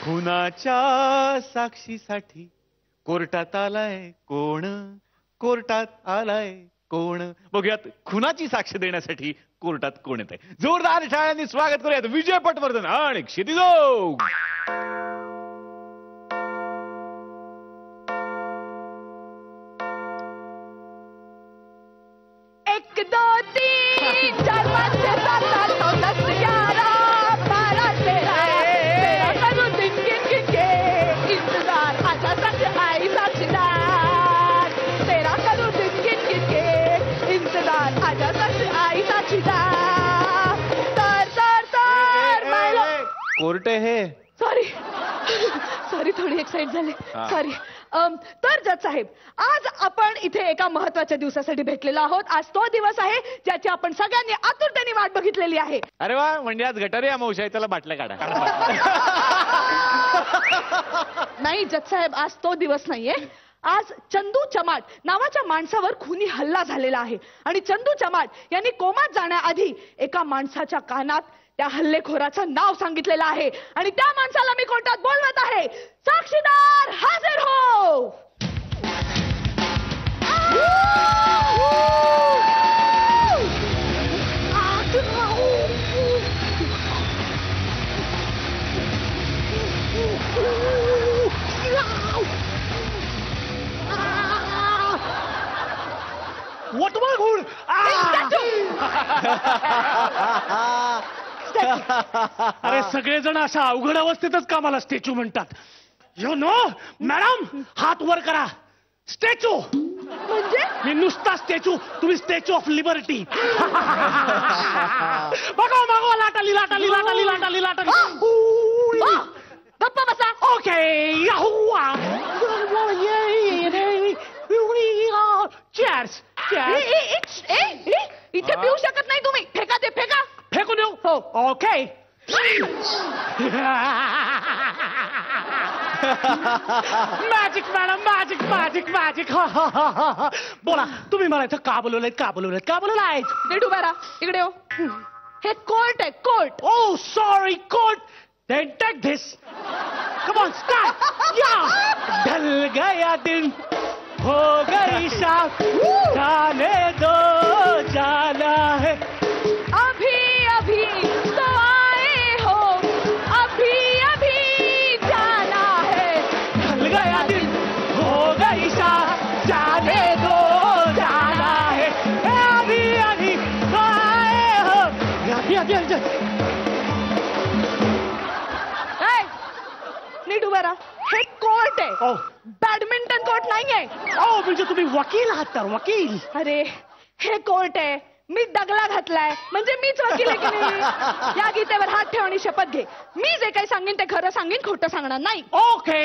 खुनाच्या साक्षीसाठी कोर्टात आलाय कोण, कोर्टात आलाय कोण. बघूयात खुनाची साक्ष देण्यासाठी कोर्टात कोण येत आहे. जोरदार टाळ्यांनी स्वागत करूयात विजय पटवर्धन आणि क्षितिजोग. एक दो तीन चार पाच छह सात आठ नौ दस 11 12 13 करूं दिन गिन गिन के इंतजार आजा सच आई साक्षीदार. 13 करूं दिन गिन गिन के इंतजार आजा सच आई साक्षीदार. तर कोर्ट हे सॉरी सॉरी थोडी एक्साइट झाले सॉरी. तर जज साहेब, आज आपण इथे एका महत्वाच्या दिवसासाठी भेटलेलो आहोत. आज तो दिवस आहे ज्याची आपण सगळ्यांनी आतुरतेने वाट बघितलेली आहे. अरे वा, म्हणजे आज गटारी अमावस्या आहे, त्याला बाटल्या काढा. नाही जज साहेब, आज तो दिवस नाहीये. आज चंदू चमाट नावाच्या माणसावर खुनी हल्ला झालेला आहे आणि चंदू चमाट यांनी कोमात जाण्याआधी एका माणसाच्या कानात त्या हल्लेखोराचं नाव सांगितलेलं आहे आणि त्या माणसाला मी कोर्टात बोलवत आहे. साक्षीदार हजर हो. अरे सगळेजण अशा अवघड अवस्थेतच कामाला स्टॅच्यू म्हणतात. यू नो मॅडम, हात वर करा. स्टॅच्यू म्हणजे मी नुसता स्टॅच्यू, तुम्ही स्टॅच्यू ऑफ लिबर्टी. बघा मागो, लाटाली लाटाली लाटाली लाटाली लाटाली. गप्पा बसा. Okay cheers. इथे पिऊ शकत नाही तुम्ही. फेका ते फेका. फेकून देऊ. हो. Okay. Magic madam, magic magic magic. बोला, तुम्ही मला इथं का बोलवलंय, का बोलवलंय, का बोलवलंय? नीट उभा राहा. इकडे हो. हे कोर्ट आहे, court. Oh, sorry, court. Then take this. Come on, start. Yeah. ढल गया दिन, हो गई शाम, जाने दो जाना है. अभी अभी तो आए हो, अभी अभी जाना है. ढल गया दिन, हो गई शाम, जाने दो जाना है. अभी अभी तो आए हो. अभी नीट उभा राहा. हे कोर्ट आहे. Oh. बॅडमिंटन कोर्ट नाहीये. ओ, म्हणजे तुम्ही वकील आहात तर वकील. अरे हे कोर्ट आहे. मी दगला घातलाय म्हणजे मीच वकील आहे की नाही. या गीतेवर हात ठेव आणि शपथ घे. मी जे काही सांगेन ते खरं सांगेन, खोटं सांगणार नाही. ओके.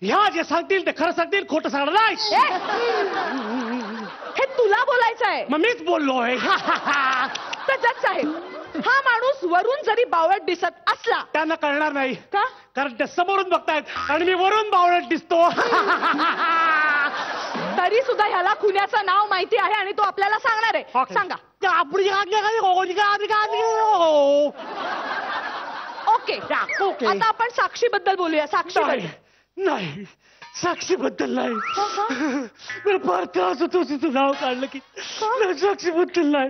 ह्या जे सांगतील ते खरं सांगतील, खोटं सांगणार नाही. हे तुला बोलायचं आहे. मग मीच बोललोय. तर जज साहेब, हा माणूस वरून जरी बावळट दिसत असला त्यांना कळणार नाही, का? कारण ते समोरून बघतायत आणि मी वरून बावळट दिसतो. तरी सुद्धा ह्याला खुन्याचं नाव माहिती आहे आणि तो आपल्याला सांगणार आहे. सांगा. ओके, आता आपण साक्षीबद्दल बोलूया. साक्षी नाही, साक्षीबद्दल नाही. मला फार त्रास होतो तुझं नाव काढलं की. साक्षीबद्दल नाही.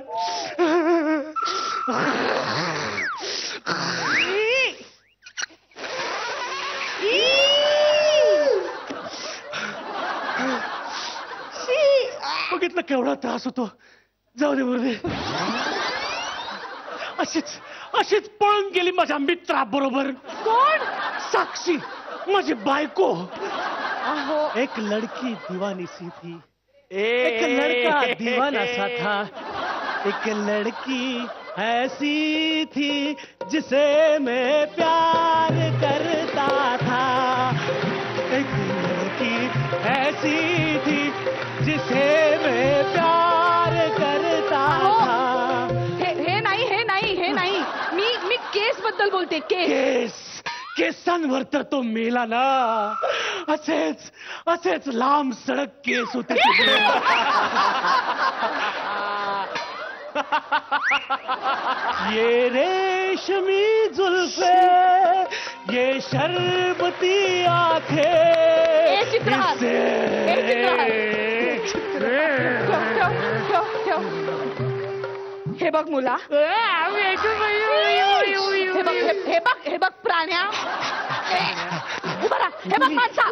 बघितलं केवढा त्रास होतो. जाऊ दे बरोबर. अशीच पळून गेली माझ्या मित्राबरोबर. कोण? साक्षी, माझी बायको. अहो, एक लड़की दीवानी सी थी, एक लड़का दीवाना सा था. एक लड़की ऐसी थी जिसे मैं प्यार करता था. एक लड़की ऐसी थी जिसे मैं प्यार करता था. हे नाही. मी केस बद्दल बोलते. केसांवर तर तो मेला ना. असेच लांब सडक केस होते. ये रेशमी जुल्फे ये शर्मती आंखें चित्रहार. इससे- हे बघ मुला, हे बघ प्राण्या, उभा राहा. हे बघ माणसा,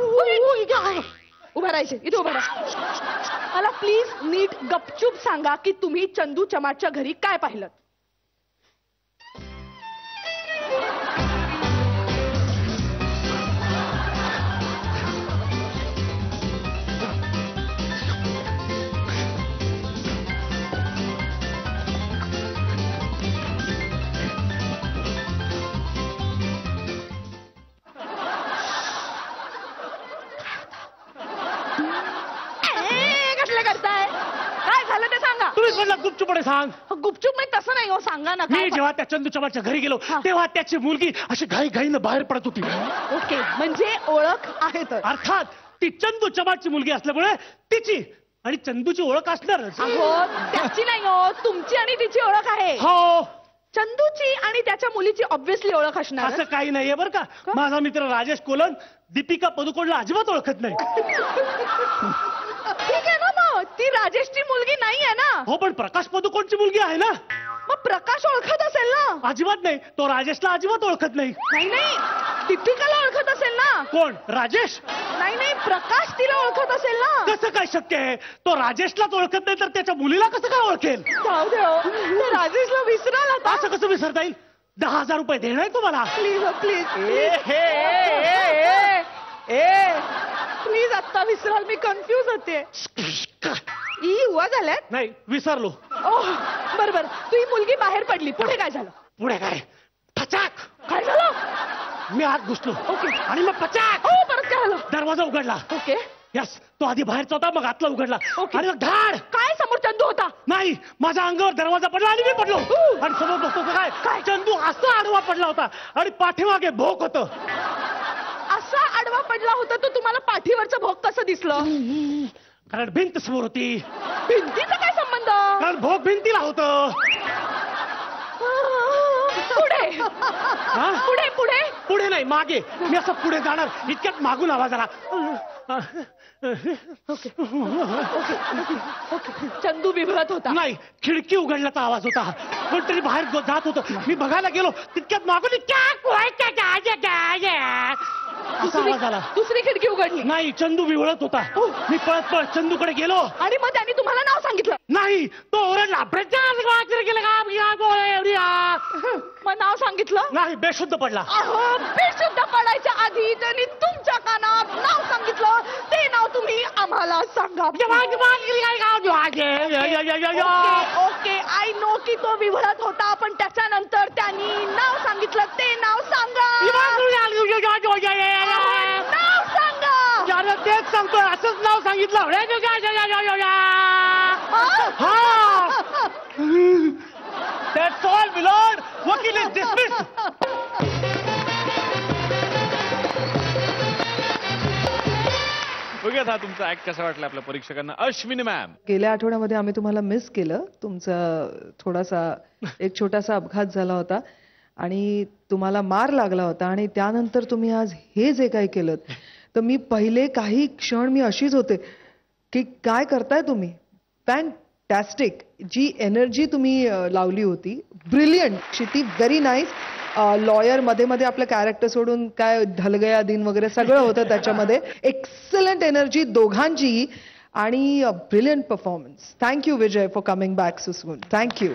उभा राहायचे, इथे उभा राहा. मला प्लीज नीट गपचूप सांगा की तुम्ही चंदू चमाटच्या घरी काय पाहिलं. करताय काय झालं ते सांगा. तुम्हीच म्हणला गुपचूपणे सांग. गुपचूप म्हणजे तसं नाही हो, सांगा ना. मी जेव्हा त्या चंदू चमाटच्या घरी गेलो हा. तेव्हा त्याची मुलगी अशी घाईघाईनं बाहेर पडत होती. ओके, म्हणजे ओळख आहे तर. अर्थात ती चंदू चमाटची मुलगी असल्यामुळे तिची आणि चंदूची ओळख असणारच. अहो त्याची नाही हो, तुमची आणि तिची ओळख आहे. हो, चंदूची आणि त्याच्या मुलीची ऑब्व्हियसली ओळख असणार. असं काही नाहीये बरं का. माझा मित्र राजेश कोलन दीपिका पदुकोणला अजिबात ओळखत नाही. ठीक आहे ना, मग ती राजेशची मुलगी नाही आहे ना. हो, पण प्रकाश पदुकोणची मुलगी आहे ना. मग प्रकाश ओळखत असेल ना. अजिबात नाही, तो राजेशला अजिबात ओळखत नाही. नाही नाही, दीपिकाला ओळखत असेल ना. कोण? राजेश? नाही नाही, प्रकाश तिला ओळखत असेल ना. कसं काय शक्य आहे? तो राजेशलाच ओळखत नाही तर त्याच्या मुलीला कसं काय ओळखेल? जाऊ दे हो, तो राजेशला विसराल आता. असं कसं विसरता येईल? 10,000 रुपये देणार आहे तुम्हाला. प्लीज प्लीज प्लीज, आत्ता विसराल, मी कन्फ्युज होते. हुआ झाल्यात. नाही, विसरलो. ओह बर बर, तू ही मुलगी बाहेर पडली, पुढे काय झालं. पुढे काय? पचाक काय झालं. मी आत घुसलो. ओके. आणि मग पचाक हो, परत काय झालं. दरवाजा उघडला. ओके. यस, तो आधी बाहेरचा होता, मग आतला उघडला. ओके. आणि मग धाड. काय समोर चंदू होता. नाही, माझ्या अंगावर दरवाजा पडला आणि मी पडलो. आणि समोर बघतो तर काय, चंदू असा आडवा पडला होता आणि पाठीमागे भोक होतं. असा आडवा पडला होता तो, तुम्हाला पाठीवरचं भोग कसं दिसलं. कारण भिंत समोर होती. भिंतीचा काय संबंध. कारण भोग भिंतीला होतं. पुढे पुढे पुढे पुढे नाही, मागे. मी असं पुढे जाणार इतक्यात मागून आवाज आला. ओके चंदू बिभरत होता. नाही, खिडकी उघडल्याचा आवाज होता. कोणतरी बाहेर जात होतं. मी बघायला गेलो, तितक्यात मागून असा आवाज आला. दुसरी खिडकी उघडली. नाही, चंदू विवळत होता. मी पळत पळत चंदूकडे गेलो. आणि मग त्यांनी तुम्हाला नाव सांगितलं. नाही, तो ओरडला. मग नाव सांगितलं नाही, बेशुद्ध पडला. अहो, बेशुद्ध पडायच्या आधी त्यांनी तुमच्या कानात नाव सांगितलं. ते नाव तुम्ही आम्हाला सांगा. ओके, आय नो की तो विवळत होता, पण त्याच्यानंतर त्यांनी नाव सांगितलं. ते नाव सांगा. नाव सांगा. तेच सांगतोय, असंच नाव सांगितलं. That's all, my lord. Wakil is dismissed. बघूयात हा तुमचा ऍक्ट कसा वाटला आपल्या परीक्षकांना. अश्विनी मॅम. गेल्या आठवड्यामध्ये आम्ही तुम्हाला मिस केलं. तुमचा एक छोटासा अपघात झाला होता आणि तुम्हाला मार लागला होता आणि त्यानंतर तुम्ही आज हे जे काही केलं, तर मी पहिले काही क्षण मी अशीच होते की काय करताय तुम्ही. फॅन्टॅस्टिक. जी एनर्जी तुम्ही लावली होती, brilliant. Kshiti, very nice. Lawyer मध्ये मध्ये आपलं कॅरेक्टर सोडून काय ढल गया दिन वगैरे सगळं होतं त्याच्यामध्ये. एक्सलंट एनर्जी दोघांची आणि brilliant performance. Thank you Vijay for coming back so soon. Thank you.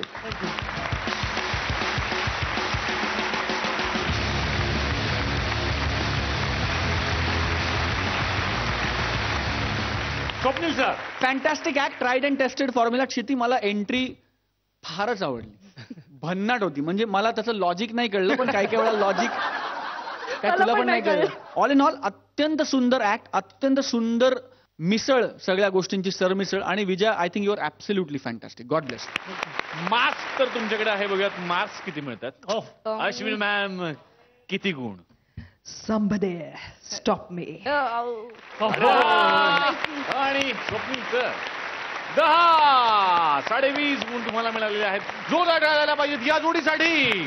Swapnil sir. Fantastic act, tried and tested formula. Kshiti, मला एंट्री फारच आवडली. भन्नाट होती. म्हणजे मला त्याचं लॉजिक नाही कळलं, पण काही काही वेळा लॉजिक काय तुला पण नाही कळलं. ऑल इन ऑल अत्यंत सुंदर ऍक्ट, अत्यंत सुंदर मिसळ, सगळ्या गोष्टींची सरमिसळ. आणि Vijay, I think you are absolutely fantastic. God bless. Marks तर तुमच्याकडे आहे, बघूयात मार्क्स किती मिळतात. अश्विनी मॅम किती गुण. Somebody stop me. आणि स्वप्नील सर 10, 20.5 गुण तुम्हाला मिळालेले आहेत. जोरदार टाळ्या झाल्या पाहिजेत या जोडीसाठी.